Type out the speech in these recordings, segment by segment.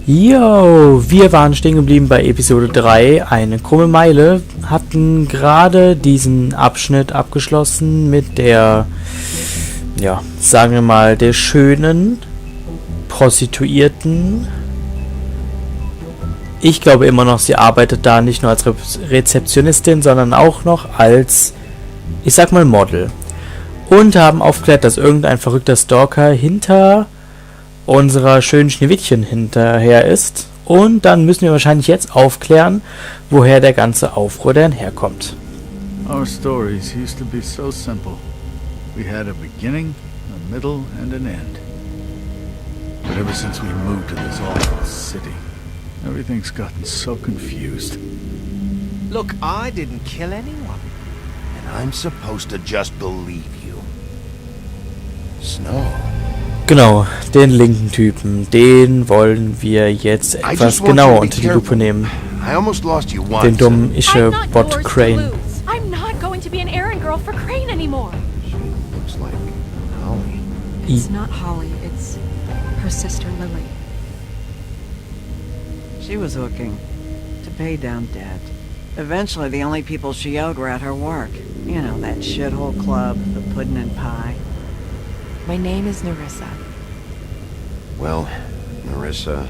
Jo, wir waren stehen geblieben bei Episode 3, eine krumme Meile, hatten gerade diesen Abschnitt abgeschlossen mit der, ja, sagen wir mal, der schönen Prostituierten. Ich glaube immer noch, sie arbeitet da nicht nur als Rezeptionistin, sondern auch noch als, ich sag mal, Model. Und haben aufgeklärt, dass irgendein verrückter Stalker hinter unserer schönen Schneewittchen hinterher ist. Und dann müssen wir wahrscheinlich jetzt aufklären, woher der ganze Aufruhr denn herkommt. Our stories used to be so simple. We had a beginning, a middle and an end. But ever since we moved to this awful city, everything's gotten so confused. Look, I didn't kill anyone. And I'm supposed to just believe you. Snow. Genau, den linken Typen, den wollen wir jetzt etwas genauer unter die Lupe nehmen. Den dummen Ische-Bot Crane. I'm not going to be an errand girl for Crane anymore. She looks like Holly. It's not Holly, it's her sister Lily. She was looking to pay down debt. Eventually, the only people she owed were at her work. You know, that shithole club, the pudding and pie. My name is Nerissa. Well, Nerissa,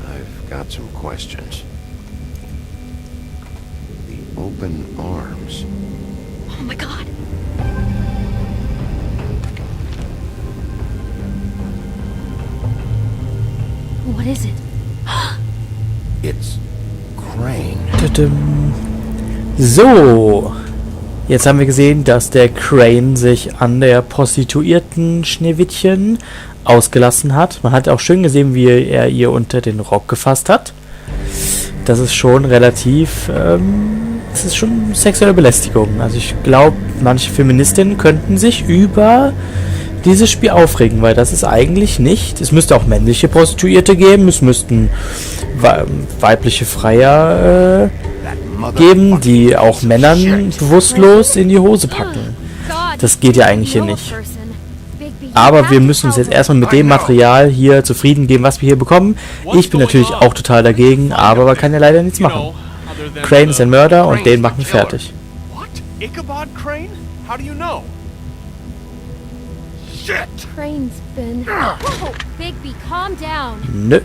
I've got some questions. The open arms. Oh my god. What is it? It's Crane. So, jetzt haben wir gesehen, dass der Crane sich an der prostituierten Schneewittchen ausgelassen hat. Man hat auch schön gesehen, wie er ihr unter den Rock gefasst hat. Das ist schon relativ, das ist schon sexuelle Belästigung. Also ich glaube, manche Feministinnen könnten sich über dieses Spiel aufregen, weil das ist eigentlich nicht. Es müsste auch männliche Prostituierte geben, es müssten weibliche Freier geben, die auch Männern bewusstlos in die Hose packen. Das geht ja eigentlich hier nicht. Aber wir müssen uns jetzt erstmal mit dem Material hier zufrieden geben, was wir hier bekommen. Ich bin natürlich auch total dagegen, aber man kann ja leider nichts machen. Crane ist ein Mörder und den machen wir fertig. Crane's been... Whoa, Bigby, calm down. Nö.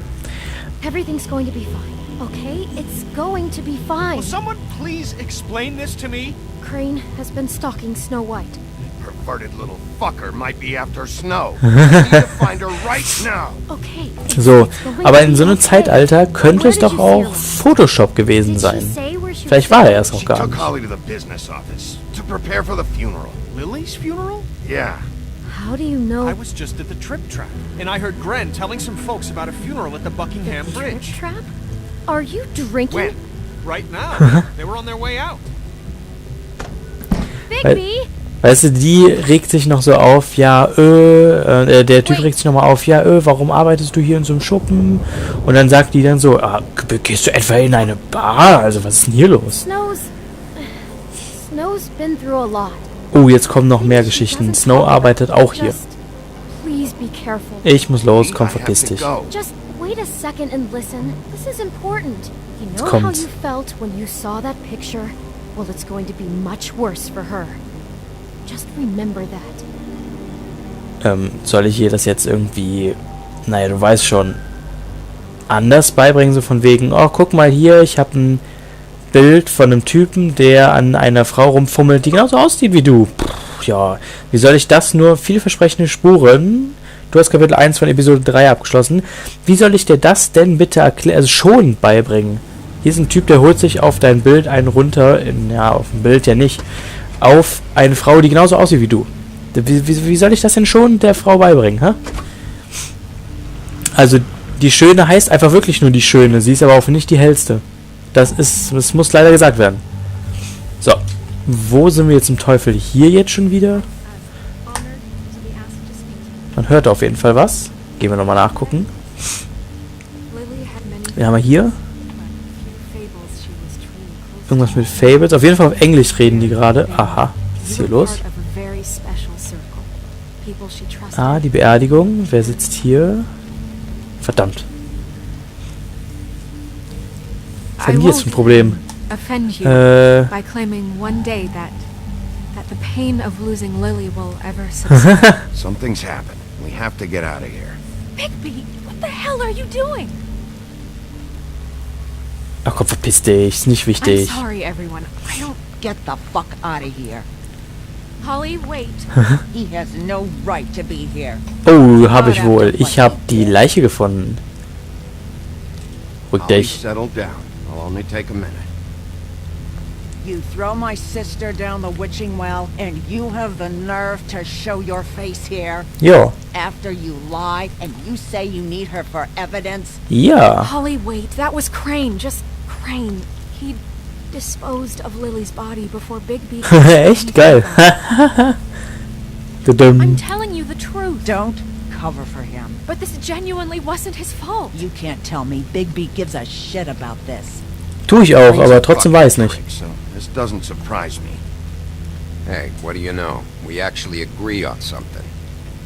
Everything's going to be fine, okay? It's going to be fine. Will someone please explain this to me? Crane has been stalking Snow White. Perverted little fucker might be after Snow. We need to find her right now. Okay. So, aber in so einem Zeitalter könnte es doch auch Photoshop gewesen sein. Vielleicht war er es auch She gar took nicht. Holly to the business office to prepare for the funeral. Lily's funeral? Yeah. How do you know? I was just at the trip trap, and I heard Gren telling some folks about a funeral at the Buckingham Bridge. Trap? Are you drinking? When? Right now. They were on their way out. Bigby? Weißt du, die regt sich noch so auf, ja, der Typ regt sich nochmal auf, ja, warum arbeitest du hier in so einem Schuppen? Und dann sagt die dann so, gehst du etwa in eine Bar? Also, was ist denn hier los? Snow's been through a lot. Oh, jetzt kommen noch mehr Geschichten. Snow arbeitet auch hier. Please be careful. Ich muss los, komm, verpiss dich. Just wait a second and listen. This is important. You know Kommt. how you felt when you saw that picture? Well, it's going to be much worse for her. Just remember that. Soll ich ihr das jetzt irgendwie, naja, du weißt schon, anders beibringen, so von wegen, oh, guck mal hier, ich habe ein Bild von einem Typen, der an einer Frau rumfummelt, die genauso aussieht wie du. Ja, wie soll ich das nur? Vielversprechende Spuren. Du hast Kapitel 1 von Episode 3 abgeschlossen. Wie soll ich dir das denn bitte also schon beibringen? Hier ist ein Typ, der holt sich auf dein Bild einen runter, auf dem Bild ja nicht, auf eine Frau, die genauso aussieht wie du. Wie soll ich das denn schon der Frau beibringen, hä? Also, die Schöne heißt einfach wirklich nur die Schöne, sie ist aber auch nicht die Hellste. Das muss leider gesagt werden. So, wo sind wir jetzt im Teufel? Hier jetzt schon wieder? Man hört auf jeden Fall was. Gehen wir nochmal nachgucken. Wir haben hier irgendwas mit Fables. Auf jeden Fall auf Englisch reden die gerade. Aha, was ist hier los? Die Beerdigung. Wer sitzt hier? Verdammt. haben die jetzt für ein Problem? offend you by claiming one day that the pain of losing Lily will ever subside. Something's happened. We have to get out of here. Bigby, what the hell are you doing? Ach komm, verpiss dich, ist nicht I'm wichtig. sorry, everyone. I don't Get the fuck out of here. Holly, wait. He has no right to be here. Oh, habe ich wohl. Ich habe die Leiche gefunden. Rück Holly, dich. settle down. I'll only take a minute. You throw my sister down the witching well, and you have the nerve to show your face here? Ja. After you lie, and you say you need her for evidence? Ja. Holly, wait. That was Crane. Just Crane. He disposed of Lily's body before Bigby. Echt geil. I'm Tudum. telling you the truth. Don't cover for him. But this genuinely wasn't his fault. You can't tell me Bigby gives a shit about this. Tu ich auch, aber trotzdem weiß nicht. So this doesn't surprise me. Hey, what do you know? We actually agree on something.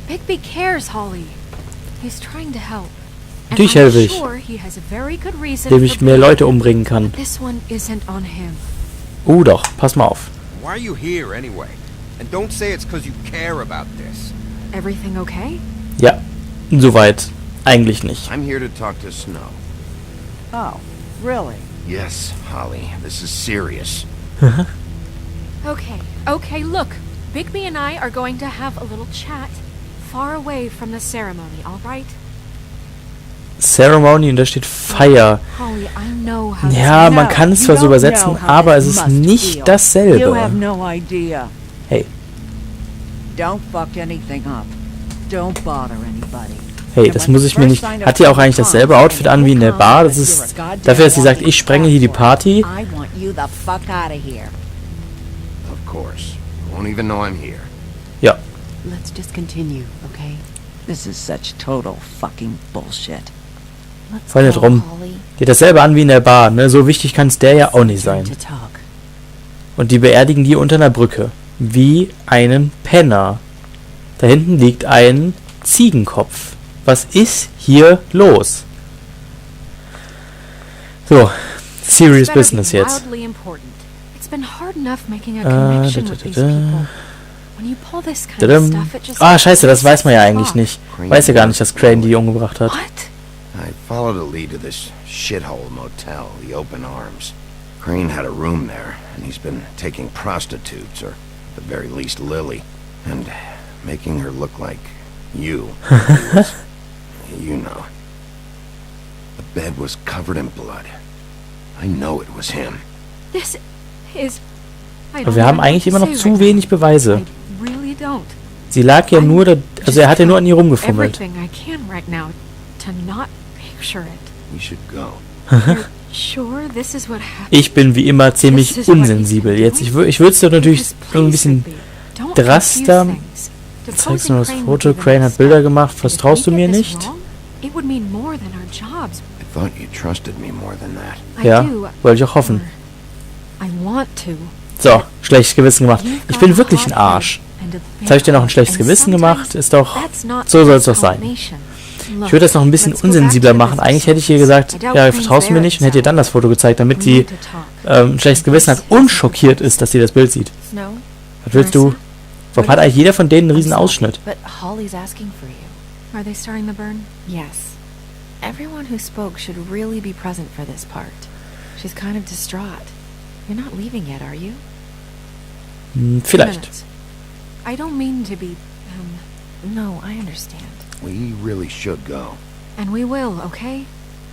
Bigby cares, Holly. He's trying to help. And Natürlich I'm helfe ich. sure he has a very good reason Indem ich for mehr being- Leute umbringen kann. This one isn't on him. Doch, pass mal auf. Why are you here anyway? And don't say it's because you care about this. Everything okay? Ja, soweit. Eigentlich nicht. I'm here to talk to Snow. Oh, really? Yes, Holly, this is serious. Okay, look. Bigby and I are going to have a little chat far away from the ceremony, all right? Ceremony und da steht Feier. Holly, I know how Ja, this man kann es zwar so übersetzen, aber es ist nicht You have dasselbe. no idea. Hey. Don't fuck anything up. Don't bother anybody. Hey, das muss ich mir nicht... Hat die auch eigentlich dasselbe Outfit an wie in der Bar? Das ist dafür, dass sie sagt, ich sprenge hier die Party. I want you the fuck out of here. Of course. Won't even know I'm here. Ja. Let's just continue, okay? This is such total fucking bullshit. Voll nicht rum. Geht dasselbe an wie in der Bar, ne? So wichtig kann es der ja auch nicht sein. Und die beerdigen die unter einer Brücke. Wie einen Penner. Da hinten liegt ein Ziegenkopf. Was ist hier los? So, serious business jetzt. Ah, scheiße, das weiß man ja eigentlich nicht. Weiß ja gar nicht, dass Crane die umgebracht hat. I followed a lead to this shithole motel, the Open Arms. Crane had a room there, and he's been taking prostitutes, or at the very least Lily, and making her look like you. He was, you know. The bed was covered in blood. I know it was him. This is... Aber wir haben eigentlich immer noch zu wenig Beweise. I really don't. Sie lag ja nur, also er hat ja nur an ihr rumgefummelt. Everything I can right now to not picture it. We should go. Sure, this is what happened. Ich bin wie immer ziemlich unsensibel. Jetzt, ich würde es doch natürlich so ein bisschen draster. Zeigst du nur das Foto? Crane hat Bilder gemacht. Vertraust du mir nicht? It would mean more than our jobs. I thought you trusted me more than that. Ja, wollte ich auch hoffen. I want to. So, schlechtes Gewissen gemacht. Ich bin wirklich ein Arsch. Jetzt habe ich dir noch ein schlechtes Gewissen gemacht. Ist doch... So soll es doch sein. Ich würde das noch ein bisschen unsensibler machen. Eigentlich hätte ich ihr gesagt, ja, vertraust du mir nicht? Und hätte ihr dann das Foto gezeigt, damit sie ein schlechtes Gewissen hat und schockiert ist, dass sie das Bild sieht. Was willst du? Warum hat eigentlich jeder von denen einen riesen Ausschnitt? But Holly's asking for you. Are they starting the burn? Yes. Everyone who spoke should really be present for this part. She's kind of distraught. You're not leaving yet, are you? Vielleicht. I don't mean to be, no, I understand. We really should go. And we will, okay?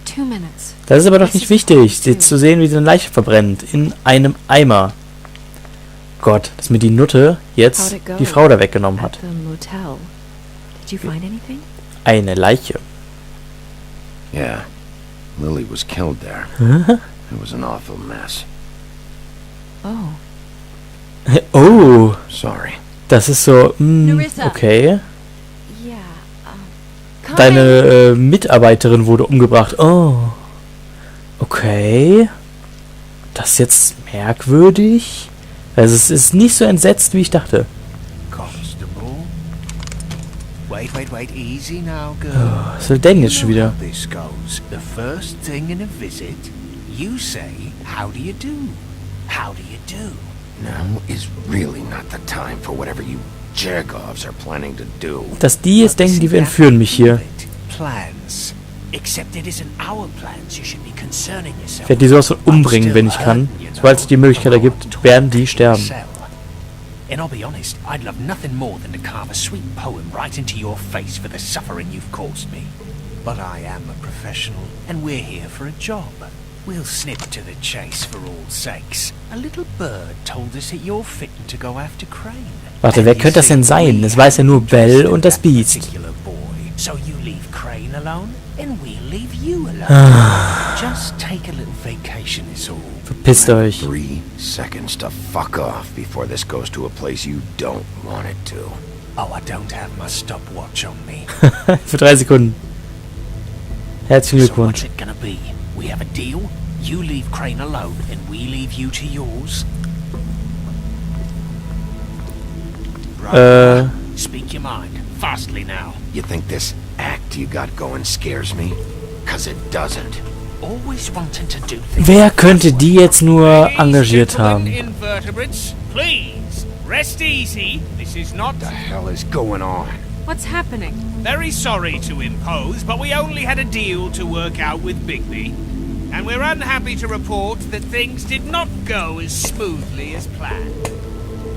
2 minutes. Das ist aber doch nicht wichtig, sie zu sehen, wie sie eine Leiche verbrennt. In einem Eimer. Gott, dass mir die Nutte jetzt die Frau da weggenommen hat. At the motel. Did you find anything? Eine Leiche. Yeah. Lily was killed there. It was an awful mess. Oh. Oh, Sorry. das ist so, okay. Yeah. Deine Mitarbeiterin wurde umgebracht. Oh. Okay. Das ist jetzt merkwürdig. Also es ist nicht so entsetzt, wie ich dachte. Constable. Wait, easy now, girl. Was soll denn jetzt schon wieder? This goes. The first thing in a visit, You say, how do you do? How do you do? Now is really not the time for whatever you jergovs are planning to do. Dass die jetzt denken, die entführen mich hier. Plans. Except it isn't our plans you should be concerning yourself. Ich werde die sowas von umbringen, wenn ich kann. Sobald sich die Möglichkeit ergibt, werden die sterben. And I'll be honest, I'd love nothing more than to carve a sweet poem right into your face for the suffering you've caused me. But I am a professional, and we're here for a job. We'll snip to the chase for all sakes. A little bird told us that you're fitting to go after Crane. Warte, wer könnte das denn sein? Das weiß ja nur Bell und das Biest. So you leave Crane alone, and we'll leave you alone. Just take a little vacation is all. Verpisst euch. 3 seconds to fuck off before this goes to a place you don't want it to. Oh, I don't have my stopwatch on me. Für 3 Sekunden. Herzlichen So what's Glückwunsch. it gonna be? We have a deal? You leave Crane alone, and we leave you to yours? Right. Speak your mind. Fastly now. You think this act you got going scares me? 'Cause it doesn't. Always wanting to do things. Wer könnte die jetzt nur engagiert haben? Invertebrates, please rest easy. This is not. What the hell is going on? What's happening? Very sorry to impose, but we only had a deal to work out with Bigby, and we're unhappy to report that things did not go as smoothly as planned.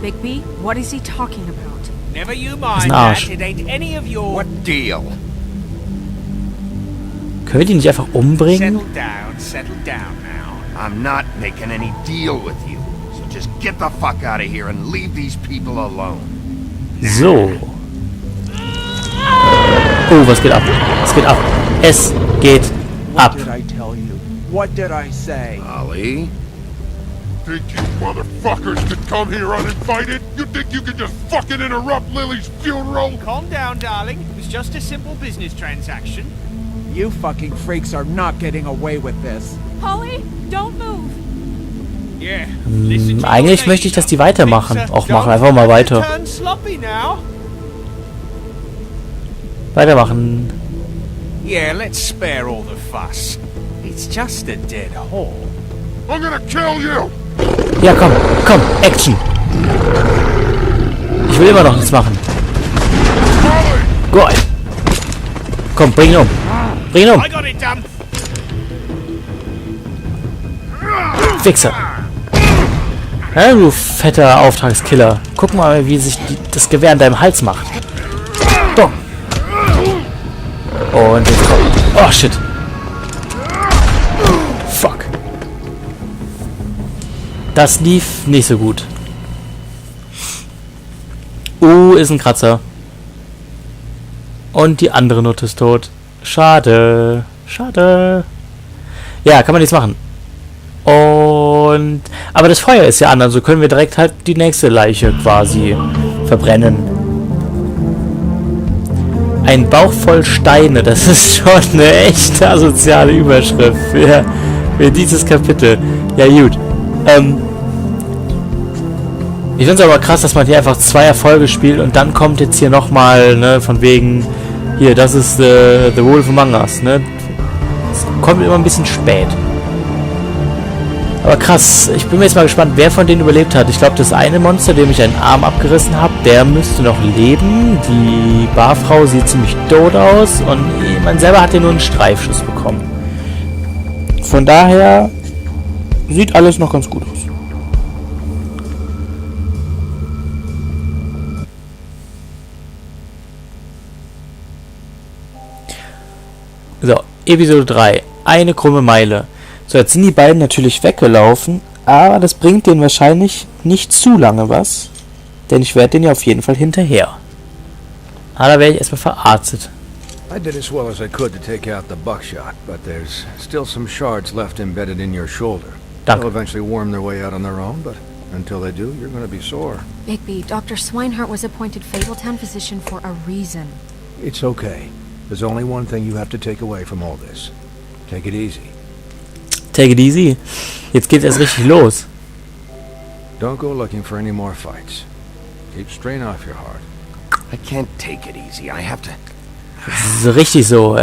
Bigby? What is he talking about? Never you Ist mind ein that. Arsch. It ain't any of your. What deal? Können wir die nicht einfach umbringen? Settle down now. I'm not making any deal with you. So just get the fuck out of here and leave these people alone. So. Oh, was geht ab? Es geht ab. Es geht ab. What did I tell you? What did I say? Ollie? Think you motherfuckers could come here uninvited? You think you could just fucking interrupt Lily's funeral? Calm down, darling. It was just a simple business transaction. You fucking freaks are not getting away with this. Polly, don't move. Yeah. Listen to Eigentlich your möchte ich, dass die nature. weitermachen. Things, Auch don't machen, einfach mal weiter. turn sloppy now. Weitermachen. Yeah, let's spare all the fuss. It's just a dead hole. I'm gonna kill you! Ja, komm, komm, Action. Ich will immer noch nichts machen. Gut. Komm, bring ihn um. Bring ihn um. I got it done. Wichser. Ja, du fetter Auftragskiller. Guck mal, wie sich das Gewehr in deinem Hals macht. Boom. Und jetzt kommt. Oh, shit. Fuck. Das lief nicht so gut. Ist ein Kratzer. Und die andere Nutte ist tot. Schade. Schade. Ja, kann man nichts machen. Und... Aber das Feuer ist ja an, also können wir direkt halt die nächste Leiche quasi verbrennen. Ein Bauch voll Steine, das ist schon eine echte asoziale Überschrift für dieses Kapitel. Ja gut. Ich finde es aber krass, dass man hier einfach 2 Erfolge spielt und dann kommt jetzt hier nochmal, ne, von wegen, hier, das ist The Wolf Among Us, ne. Das kommt immer ein bisschen spät. Aber krass, ich bin mir jetzt mal gespannt, wer von denen überlebt hat. Ich glaube, das eine Monster, dem ich einen Arm abgerissen habe, der müsste noch leben. Die Barfrau sieht ziemlich tot aus und man selber hat ja nur einen Streifschuss bekommen. Von daher sieht alles noch ganz gut aus. So, Episode 3. Eine krumme Meile. So, jetzt sind die beiden natürlich weggelaufen, aber das bringt denen wahrscheinlich nicht zu lange was, denn ich werde denen ja auf jeden Fall hinterher. Aber da werde ich erstmal verarztet. I did as well as I could to take out the buckshot, but there's still some shards left embedded in your shoulder. Danke. They'll eventually worm their way out on their own, but until they do, you're going to be sore. Bigby, Dr. Swinehart was appointed Fabletown physician for a reason. It's okay. There's only one thing you have to take away from all this. Take it easy. Take it easy. Jetzt geht es richtig los. Don't go looking for any more fights. Keep strain off your heart. I can't take it easy. I have So richtig so.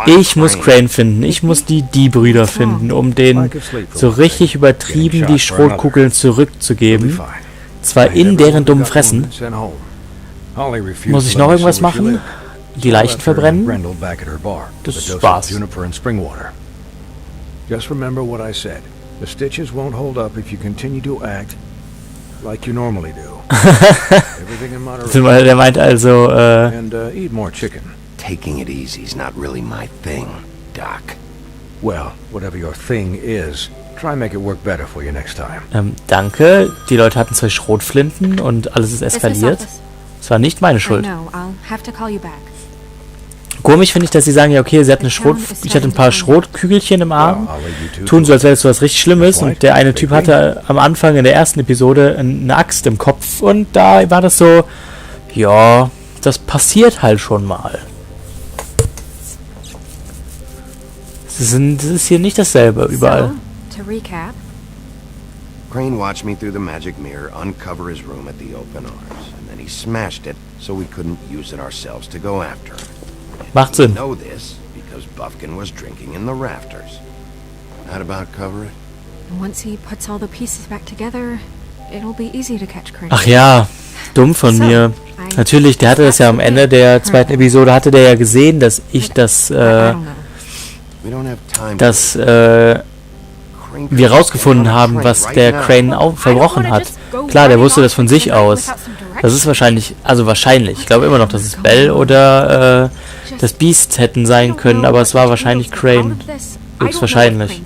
Ich muss Crane finden. Ich muss die Brüder finden, um denen so richtig übertrieben die Schrotkugeln zurückzugeben. Zwar in deren dummen Fressen. Muss ich noch irgendwas machen? Die Leichen verbrennen? Das war's. Just remember what I said. The stitches won't hold up if you continue to act like you normally do. Everything in moderation. Der meint also, and eat more chicken. Taking it easy is not really my thing, Doc. Well, whatever your thing is, try and make it work better for you next time. Danke. Die Leute hatten 2 Schrotflinten und alles ist eskaliert. Das war nicht meine Schuld. Komisch finde ich, dass sie sagen, ja okay, ich hatte ein paar Schrotkügelchen im Arm, tun so, als wäre das so was richtig Schlimmes, und der eine Typ hatte am Anfang in der ersten Episode eine Axt im Kopf, und da war das so, ja, das passiert halt schon mal. Das ist hier nicht dasselbe überall. So, to recap. Crane watched me through the magic mirror uncover his room at the open arms, and then he smashed it so we couldn't use it ourselves to go after him. Macht Sinn. We know this because Buffkin was drinking in the rafters. That about cover it? And once he puts all the pieces back together, it'll be easy to catch Crane. Ach ja, dumm von mir. Natürlich, der hatte das ja am Ende der zweiten Episode, hatte der ja gesehen, dass ich wir rausgefunden haben, was der Crane verbrochen hat. Klar, der wusste das von sich aus. Das ist wahrscheinlich, ich glaube immer noch, dass es Bell oder das Beast hätten sein können, aber es war wahrscheinlich Crane. Höchstwahrscheinlich.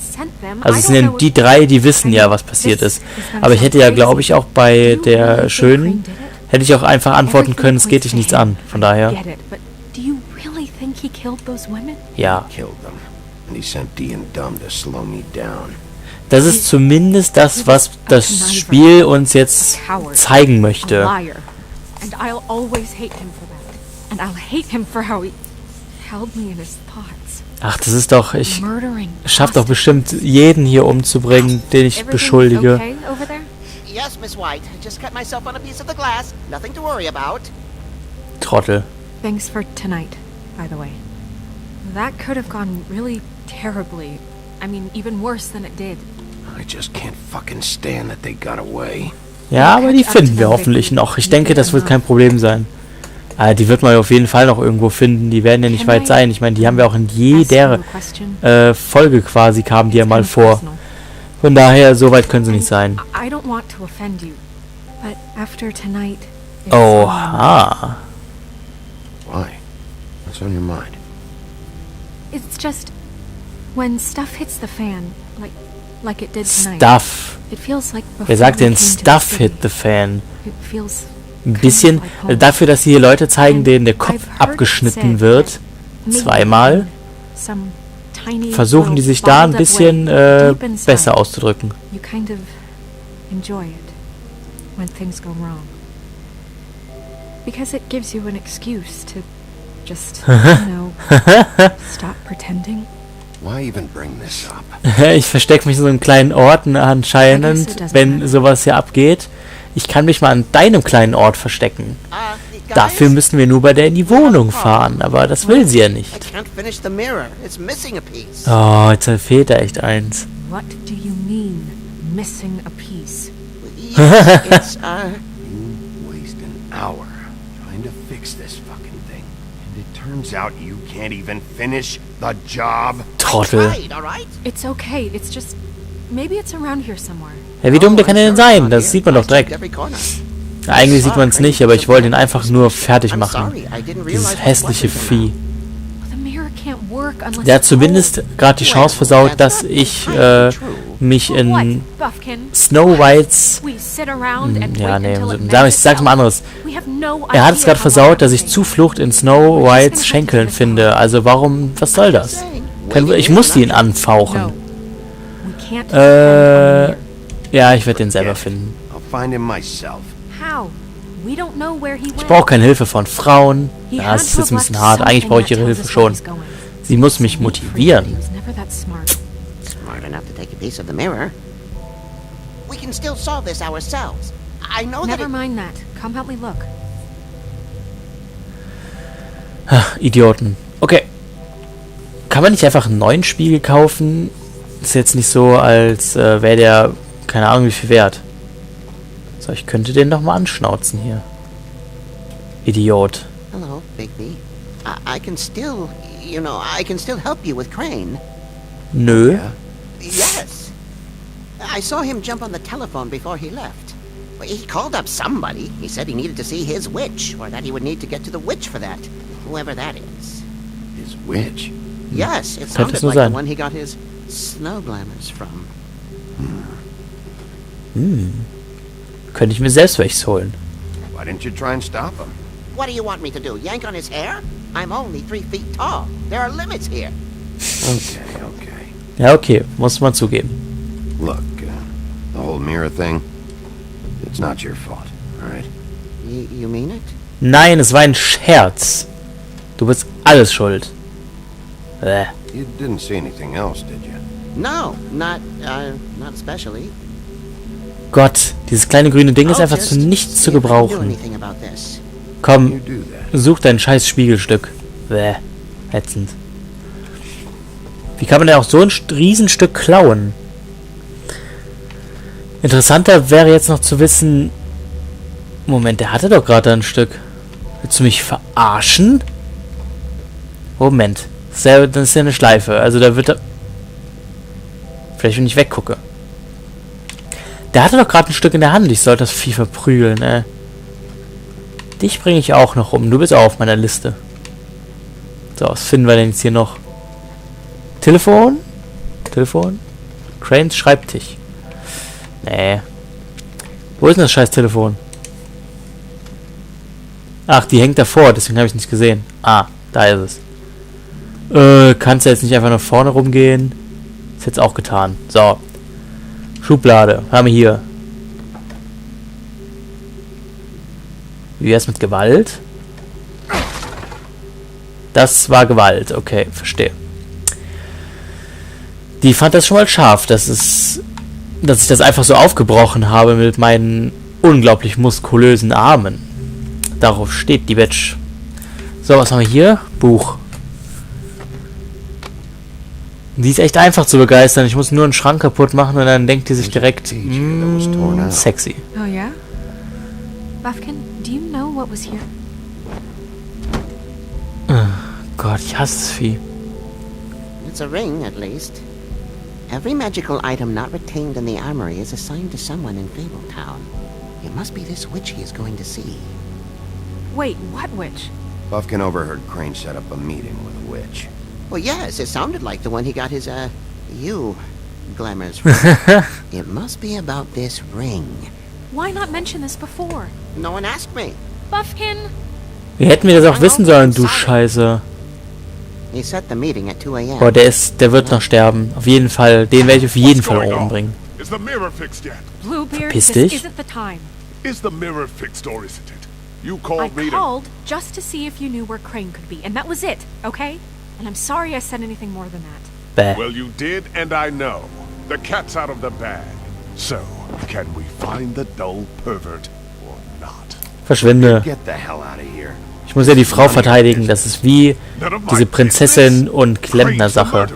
Also es sind ja die 3, die wissen ja, was passiert ist. Aber ich hätte ja, glaube ich, auch bei der Schönen, hätte ich auch einfach antworten können, es geht dich nichts an. Von daher. Ja. Das ist zumindest das, was das Spiel uns jetzt zeigen möchte. Ach, das ist doch, ich schaff doch bestimmt jeden hier umzubringen, den ich beschuldige. Trottel. Thanks for tonight, by the way. That could have gone really terribly. I mean, even worse than it did. I just can't fucking stand that they got away. Ja, aber die finden wir hoffentlich noch. Ich denke, das wird kein Problem sein. Die wird man auf jeden Fall noch irgendwo finden. Die werden ja nicht weit sein. Ich meine, die haben wir auch in jeder Folge quasi, kamen die ja mal vor. Von daher, so weit können sie nicht sein. Oha. Why? What's on your mind? It's just when stuff hits the fan, like it did tonight. Stuff. It feels like Wer sagt denn Stuff hit the fan? Ein bisschen dafür, dass hier Leute zeigen, denen der Kopf abgeschnitten wird. 2-mal. Versuchen die sich da ein bisschen besser auszudrücken. You kind of enjoy it when things go wrong. Because it gives you an excuse to just, stop pretending. Why even bring this up? Ich verstecke mich in so einem kleinen Ort anscheinend, wenn sowas hier abgeht. Ich kann mich mal an deinem kleinen Ort verstecken. Dafür müssen wir nur bei der in die Wohnung fahren, aber das will sie ja nicht. Oh, jetzt fehlt da echt eins. What do you mean, missing a piece? It's, you waste an hour trying to fix this fucking thing, and it turns out you can't even finish the job. Trottel. It's okay, it's just, maybe it's around here somewhere. Ja, wie dumm der kann der denn sein? Das sieht man doch direkt. Eigentlich sieht man es nicht, aber ich wollte ihn einfach nur fertig machen. Dieses hässliche Vieh. Der hat zumindest gerade die Chance versaut, dass ich mich in Snow Whites... Ja, nee, ich sag's mal anderes. Er hat es gerade versaut, dass ich Zuflucht in Snow Whites Schenkeln finde. Also warum, was soll das? Ich musste ihn anfauchen. Ja, ich werde den selber finden. Ich brauche keine Hilfe von Frauen. Ja, das ist jetzt ein bisschen hart. Eigentlich brauche ich ihre Hilfe schon. Sie muss mich motivieren. Idioten. Okay. Kann man nicht einfach einen neuen Spiegel kaufen? Ist jetzt nicht so, als wäre der, keine Ahnung, wie viel wert. So, ich könnte den doch mal anschnauzen hier. Idiot. Hello, Bigby. I can still, I can still help you with Crane. Nö. Yeah. Yes. I saw him jump on the telephone before he left. He called up somebody. He said he needed to see his witch, or that he would need to get to the witch for that. Whoever that is. His witch? Yes, it sounded like the one he got his snow glamours from. Könnte ich mir selbst welches holen. Why didn't you try and stop him? What do you want me to do? Yank on his hair? I'm only 3 feet tall. There are limits here. Okay. Ja, okay. Muss man zugeben. Look, the whole mirror thing, it's not your fault, alright? You mean it? Nein, es war ein Scherz. Du bist alles schuld. You didn't see anything else, did you? No, not especially. Gott, dieses kleine grüne Ding ist einfach zu nichts zu gebrauchen. Komm, such dein scheiß Spiegelstück. Ätzend. Wie kann man denn auch so ein Riesenstück klauen? Interessanter wäre jetzt noch zu wissen... Moment, der hatte doch gerade ein Stück. Willst du mich verarschen? Moment. Das ist ja eine Schleife. Also da wird er... Vielleicht, wenn ich weggucke. Der hatte doch gerade ein Stück in der Hand. Ich sollte das Vieh verprügeln, ey. Dich bringe ich auch noch um. Du bist auch auf meiner Liste. So, was finden wir denn jetzt hier noch? Telefon? Telefon? Cranes Schreibtisch. Nee. Wo ist denn das scheiß Telefon? Ach, die hängt davor. Deswegen habe ich es nicht gesehen. Ah, da ist es. Kannst du jetzt nicht einfach nach vorne rumgehen? Ist jetzt auch getan. So. Schublade. Haben wir hier. Wie wär's mit Gewalt? Das war Gewalt. Okay, verstehe. Die fand das schon mal scharf, dass ich das einfach so aufgebrochen habe mit meinen unglaublich muskulösen Armen. Darauf steht die Bitch. So, was haben wir hier? Buch. Die ist echt einfach zu begeistern. Ich muss nur einen Schrank kaputt machen und dann denkt die sich direkt, sexy. Oh yeah? Buffkin, do you know what was here? Gott, ich hasse das Vieh. It's a ring, at least. Every magical item not retained in the armory is assigned to someone in Fabletown. It must be this witch he is going to see. Wait, what witch? Buffkin overheard Crane set up a meeting with a witch. Well, yes, it sounded like the one he got his, glamours from. It must be about this ring. Why not mention this before? No one asked me. Buffkin! Wir hätten wir das auch wissen sollen, du Scheiße. He set the meeting at 2 a.m. Boah, der wird noch sterben. Auf jeden Fall. Den werde ich auf jeden Fall umbringen. Is the mirror fixed yet? Bluebeard, Verpiss this dich. isn't the time. Is the mirror fixed or isn't it? You I called me to... called just to see if you knew where Crane could be, and that was it, okay? And I'm sorry I said anything more than that. Bäh. Well, you did, and I know. The cat's out of the bag. So, can we find the dull pervert or not? Verschwinde. Get the hell out of here. Ich muss ja die Frau verteidigen. Das ist wie diese Prinzessin- und Klempner-Sache.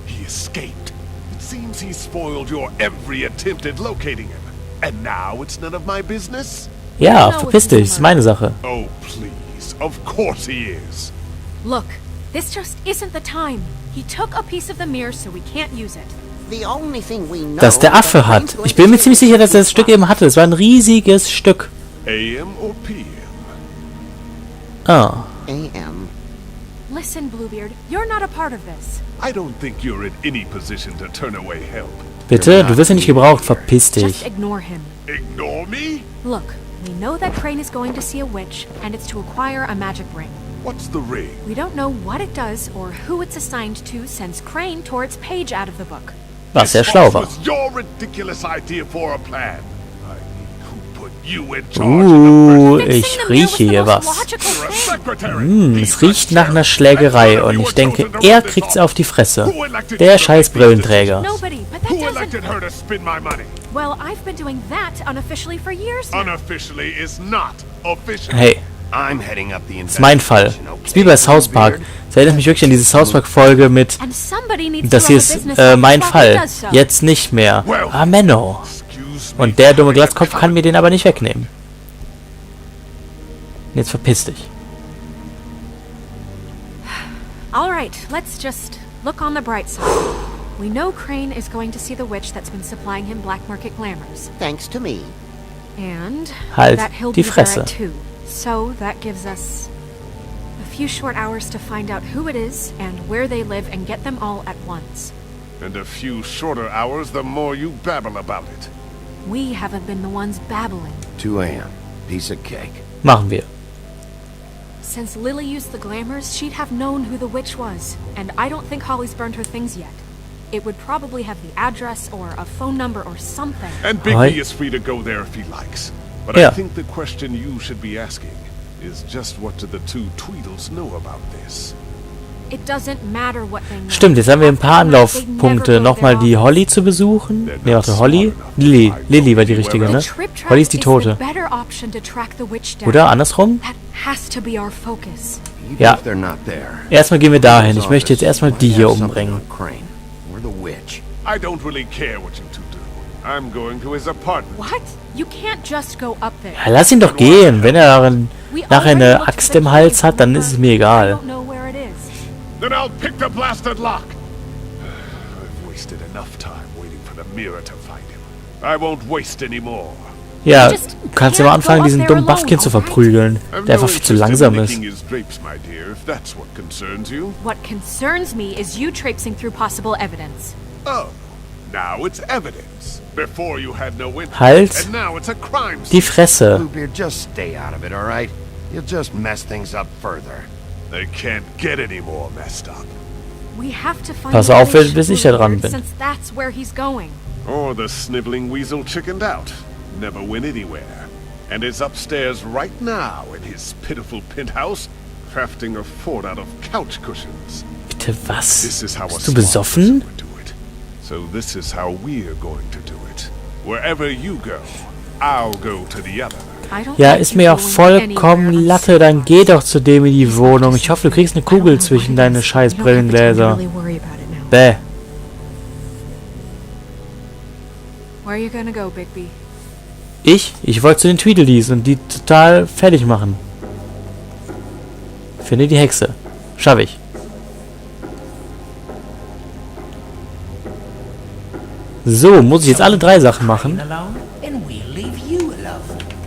He escaped. It seems he spoiled your every attempt at locating him. And now it's none of my business? Ja, verpiss dich. Ist meine Sache. Oh, please. Of course he is. Look, this just isn't the time. He took a piece of the mirror, so we can't use it. The only thing we know Das der Affe hat. Ich bin mir ziemlich sicher, dass er das Stück eben hatte. Es war ein riesiges Stück. AM or PM? Ah. AM. Listen, Bluebeard, you're not a part of this. I don't think you're in any position to turn away help. Bitte? Du wirst ja nicht gebraucht. Verpiss Just dich. ignore him. Ignore me? Look, we know that Crane is going to see a witch, and it's to acquire a magic ring. What's the ring? We don't know what it does or who it's assigned to since Crane tore its page out of the book. Was sehr schlau war. This was your ridiculous idea for a plan. I mean, who put you in charge of the Ich rieche hier was. Es riecht nach einer Schlägerei und ich denke, er kriegt's auf die Fresse. Der scheiß Brillenträger. Nobody, but that Who doesn't... elected her to spend my money? Well, I've been doing that unofficially for years now. Unofficially is not official. Hey, I'm heading up the Das ist mein Fall. Das ist wie bei South Park. Das erinnert mich wirklich an diese South Park-Folge mit, das hier ist mein Fall. Jetzt nicht mehr. Ah, Menno. Und der dumme Glatzkopf kann mir den aber nicht wegnehmen. Jetzt verpiss dich. All right, let's just look on the bright side. We know Crane is going to see the witch that's been supplying him black market glamours. Thanks to me. And Halt that he'll die be there Fresse. at 2. So that gives us a few short hours to find out who it is and where they live and get them all at once. And a few shorter hours, the more you babble about it. We haven't been the ones babbling. 2 a.m. Piece of cake. Machen wir. Since Lily used the glamours, she'd have known who the witch was. And I don't think Holly's burned her things yet. It would probably have the address or a phone number or something. And Bigby is free to go there if he likes. But I think the question you should be asking is just what do the two Tweedles know about this? It doesn't matter what they know. Stimmt, jetzt haben wir ein paar Anlaufpunkte. Nochmal die Holly zu besuchen. Ne, warte, Holly? Lily war die richtige, ne? Holly ist die Tote. Oder andersrum? Ja. Erstmal gehen wir dahin. Ich möchte jetzt erstmal die hier umbringen. I don't really care what you two do. I'm going to his apartment. What? You can't just go up there. Ja, lass ihn doch gehen. Wenn er nachher eine Axt im Hals hat, dann ist es mir egal. Then I'll pick the blasted lock. I've wasted enough time waiting for the mirror to find him. I won't waste any more. Ja, du kannst immer anfangen, diesen dummen Buffkin zu verprügeln, der einfach viel zu langsam ist. What concerns me is you traipsing through possible evidence. Oh, now it's evidence. Before you had no interest, Halt and now it's a crime die Fresse. Bluebeard, just stay out of it, all right? You'll just mess things up further. They can't get any more messed up. We have to find Pass auf, bis ich da dran bin. Since that's where he's going. Or the sniveling weasel chickened out. Never went anywhere. And is upstairs right now in his pitiful penthouse, crafting a fort out of couch cushions. Bitte was? This is how Bist du besoffen? So this is how we're going to do it. Wherever you go, I'll go to the other. Ja, ist mir auch vollkommen Latte, dann geh doch zu dem in die Wohnung. Ich hoffe, du kriegst eine Kugel zwischen deine scheiß Brillengläser. Bäh. Ich wollte zu den Tweedledees und die total fertig machen. Finde die Hexe. Schaffe ich. So, muss ich jetzt alle 3 Sachen machen?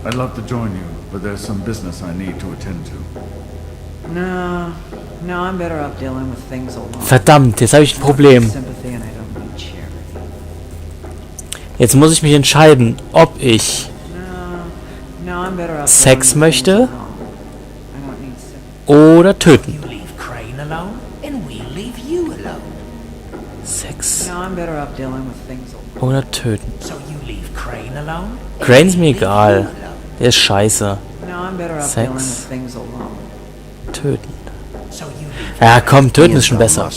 I'd love to join you, but there's some business I need to attend to. No, I'm better off dealing with things alone. Verdammt, jetzt habe ich ein Problem. Jetzt muss ich mich entscheiden, ob ich Sex möchte oder töten. Sex oder töten. Crane ist mir egal. Der ist scheiße. Sex. Töten. Ja, komm, töten ist schon besser.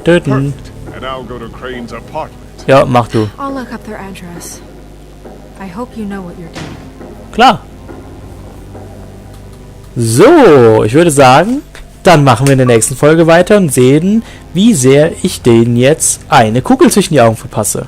Töten. Ja, mach du. Klar. So, ich würde sagen, dann machen wir in der nächsten Folge weiter und sehen, wie sehr ich denen jetzt eine Kugel zwischen die Augen verpasse.